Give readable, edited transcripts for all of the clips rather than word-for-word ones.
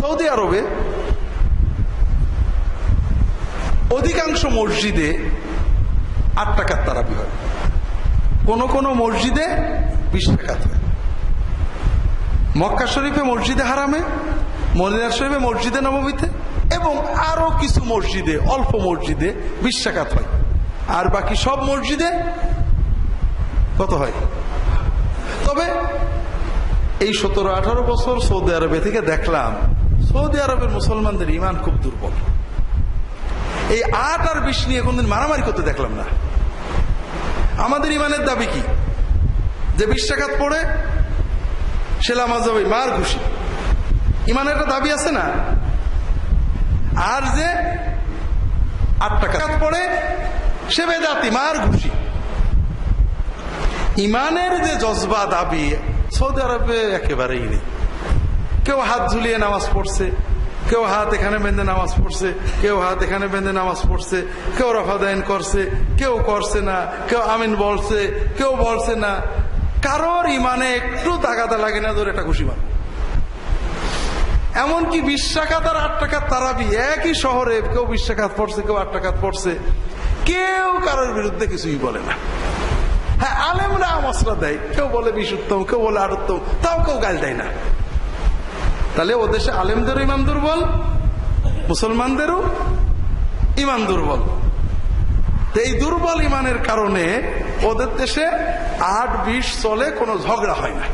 Saudi আরবে অধিকাংশ মসজিদে 8 রাকাত তারাবি হয়, কোন কোন মসজিদে 20 রাকাত হয়। মক্কা শরীফে মসজিদে হারামে, মদিনা শরীফে মসজিদে নববীতে এবং আরো কিছু মসজিদে, অল্প মসজিদে 20 রাকাত হয়। আর বাকি সব মসজিদে কত হয়? তবে এই 17-18 বছর সৌদি আরবে থেকে দেখলাম সৌদি আরবের মুসলমানদের ইমান খুব দুর্বল। এই 8 আর 20 নিয়ে কোনদিন মারামারি করতে দেখলাম না। আমাদের ইমানের দাবি কি? যে 20 রাকাত পড়ে সে নামাজ হবে মার খুশি, ইমানের একটা দাবি আছে না? আর যে 8 রাকাত পড়ে সে বেদাতি, মার খুশি। ইমানের যে জজবা দাবি সৌদি আরবে একেবারেই নেই। কেউ হাত ঝুলিয়ে নামাজ পড়ছে, কেউ হাত এখানে বেঁধে নামাজ পড়ছে, কেউ হাত এখানে বেঁধে নামাজ পড়ছে, কেউ রফাদাইন করছে, কেউ করছে না, কেউ আমিন বলছে, কেউ বলছে না। কারোর ইমানে একটু তাগাদা লাগে না, ধরে এটা খুশি মান। এমনকি 20 রাকাত আর 8 রাকাত তারাবি একই শহরে কেউ 20 রাকাত পড়ছে, কেউ 8 রাকাত পড়ছে, কেউ কারোর বিরুদ্ধে কিছুই বলে না। হ্যাঁ, আলেমরা মশলা দেয়, কেউ বলে 20 উত্তম, কেউ বলে 8 উত্তম, তাও কেউ গাল দেয় না। তাহলে ও দেশে আলেমদেরও ইমান দুর্বল, মুসলমানদেরও ইমান দুর্বল। এই দুর্বল ইমানের কারণে ওদের দেশে 8-20 চলে, কোনো ঝগড়া হয় না।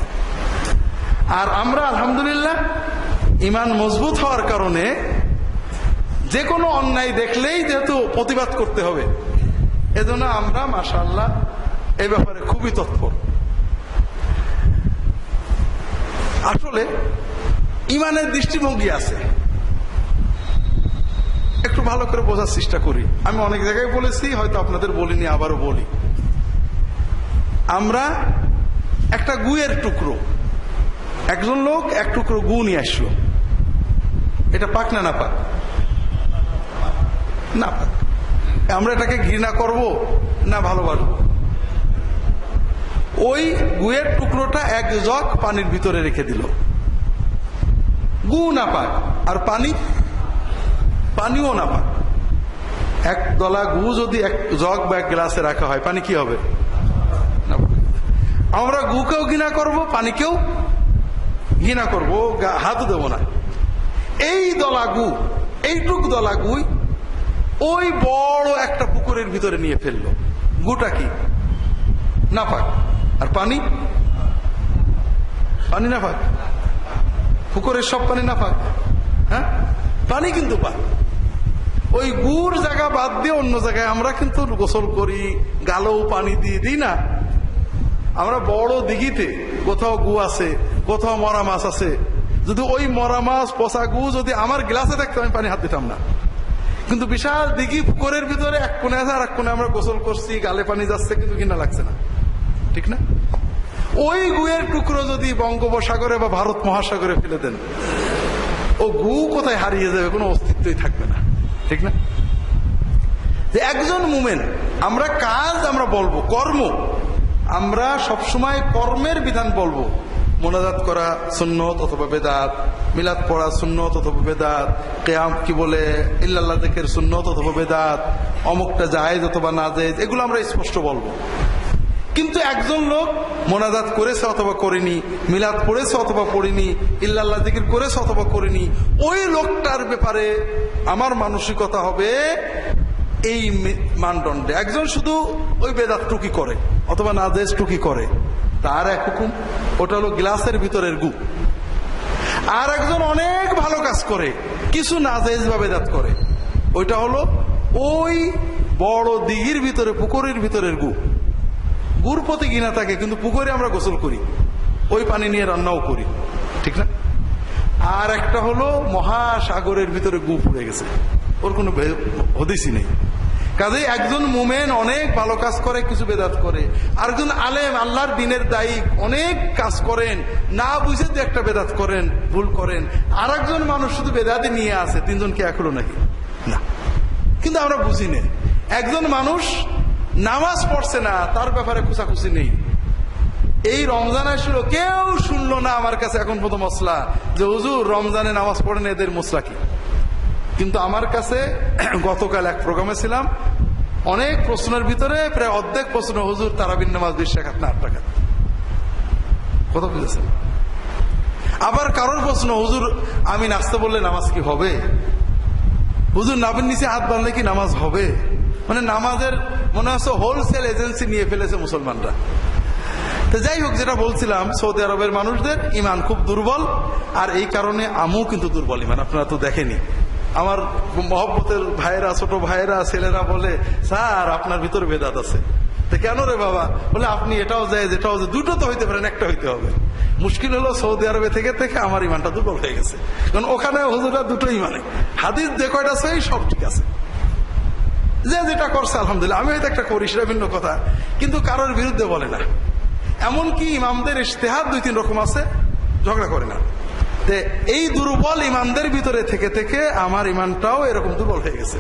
আর আমরা আলহামদুলিল্লাহ ইমান মজবুত হওয়ার কারণে যে কোনো অন্যায় দেখলেই যেহেতু প্রতিবাদ করতে হবে, এজন্য আমরা মাশাআল্লাহ এই ব্যাপারে খুবই তৎপর। আসলে ইমানের দৃষ্টিভঙ্গি আছে, একটু ভালো করে বোঝার চেষ্টা করি। আমি অনেক জায়গায় বলেছি, হয়তো আপনাদের বলিনি, আবারও বলি। আমরা একটা গুয়ের টুকরো, একজন লোক এক টুকরো গু নিয়ে আসলো, এটা পাক না না পাক? না পাক। আমরা এটাকে ঘৃণা করব না ভালোবাসবো? ওই গুয়ের টুকরোটা 1 জগ পানির ভিতরে রেখে দিল, গু না পাক আর পানিও না পাক। 1 দলা গু যদি 1 জগ বা 1 গ্লাসে রাখা হয়, পানি কি হবে? আমরা গুকেও ঘৃণা করব, পানিকেও ঘৃণা করব, হাতও দেব না। এই দলা গু, এইটুক দলা গুই ওই বড় একটা পুকুরের ভিতরে নিয়ে ফেললো। গুটা কি? না পাক। আর পানি না পাক? পুকুরের সব পানি না পাক? হ্যাঁ, পানি কিন্তু পাক। ওই গুড় জায়গা বাদ দিয়ে অন্য জায়গায় আমরা কিন্তু গোসল করি, গালেও পানি দিয়ে দিই না। আমরা বড় দিঘিতে কোথাও গু আছে, কোথাও মরা মাছ আছে, যদি ওই মরা মাছ পচা গু যদি আমার গ্লাসে থাকতো আমি পানি হাত দিতাম না। কিন্তু বিশাল দিঘি পুকুরের ভিতরে এক কোণে আছে, আর এক কোণে আমরা গোসল করছি, গালে পানি যাচ্ছে, কিন্তু ঘৃণা লাগছে না, ঠিক না? ওই গুয়ের টুকরো যদি বঙ্গোপসাগরে বা ভারত মহাসাগরে ফেলে দেন, ও গু কোথায় হারিয়ে যাবে, কোনো অস্তিত্বই থাকবে না, ঠিক না? যে একজন মুমিন, আমরা কাজ আমরা বলবো, কর্ম আমরা সবসময় কর্মের বিধান বলবো। মোনাজাত করা সুন্নত অথবা বেদাত, মিলাদ পড়া সুন্নত অথবা বেদাত, কিয়াম কি বলে ইল্লাল্লাহ যিকির সুন্নত অথবা বেদাত, অমুকটা জায়েজ অথবা না জায়েজ, এগুলো আমরা স্পষ্ট বলবো। কিন্তু একজন লোক মোনাজাত করেছে অথবা করেনি, মিলাদ পড়েছে অথবা পড়েনি, ইল্লাল্লাহ যিকির করেছে অথবা করেনি, ওই লোকটার ব্যাপারে আমার মানসিকতা হবে এই মানদণ্ডে। একজন শুধু ওই বেদাত টুকি করে অথবা নাজায়েজ টুকি করে, তার এক হুকুম, ওটা হলো গ্লাসের ভিতরের গু। আর একজন অনেক ভালো কাজ করে, কিছু নাজায়েজ বা বেদাত করে, ওইটা হলো ওই বড় দিঘির ভিতরে, পুকুরের ভিতরের গু। গুর প্রতি ঘৃণা থাকে, কিন্তু পুকুরে আমরা গোসল করি, ওই পানি নিয়ে রান্নাও করি, ঠিক না? আর একটা হলো মহাসাগরের ভিতরে গু পড়ে গেছে, ওর কোনো হদিসই নেই। কাজে একজন মুমিন অনেক ভালো কাজ করে, কিছু বেদাত করে। আরেকজন আলেম আল্লাহর দ্বীনের দায়ী, অনেক কাজ করেন, না বুঝে যে একটা বেদাত করেন, ভুল করেন। আর একজন মানুষ শুধু বেদাতি নিয়ে আসে, 3 জন কি এক হলো নাকি? না, কিন্তু আমরা বুঝি না। একজন মানুষ নামাজ পড়ছে না, তার ব্যাপারে খুশাখুশি নেই, এই রমজান আসলো, কেউ শুনলো না আমার কাছে এখন পর্যন্ত মশলা যে হুজুর রমজানে নামাজ পড়েন, এদের মশলা কি। কিন্তু আমার কাছে গতকাল এক প্রোগ্রামে ছিলাম, অনেক প্রশ্নের ভিতরে প্রায় অর্ধেক প্রশ্ন হুজুর তারাবির নামাজ 20 রাকাত না 8 রাকাত। কথা বুঝেছেন? আবার কারোর প্রশ্ন, হুজুর আমি নাচতে বললে নামাজ কি হবে? হুজুর নাভির নিচে হাত বাঁধলে কি নামাজ হবে? মানে নামাজের মনে হচ্ছে হোলসেল এজেন্সি নিয়ে ফেলেছে মুসলমানরা। তো যাই হোক, যেটা বলছিলাম, সৌদি আরবের মানুষদের ইমান খুব দুর্বল, আর এই কারণে আমিও কিন্তু দুর্বল ইমান। আপনারা তো দেখেনি, আমার মহব্বতের ভাইয়েরা, ছোট ভাইয়েরা, ছেলেরা বলে স্যার আপনার ভিতরে বেদাত আছে। তো কেন রে বাবা? বলে আপনি এটাও যায় যেটাও যায়, দুটো তো হইতে পারেন, একটা হইতে হবে। মুশকিল হলো সৌদি আরবে থেকে থেকে আমার ইমানটা দুর্বল হয়ে গেছে, কারণ ওখানে হুজুরা দুটোই মানে হাদিস যে কয়টা সেই সব ঠিক আছে, যে যেটা করছে আলহামদুলিল্লাহ। আমি হয়তো একটা করি, সেটা ভিন্ন কথা, কিন্তু কারোর বিরুদ্ধে বলে না। এমনকি ইমামদের ইজতিহাদ 2-3 রকম আছে, ঝগড়া করে না। এই দুর্বল ইমানদের ভিতরে থেকে থেকে আমার ইমানটাও এরকম দুর্বল হয়ে গেছে।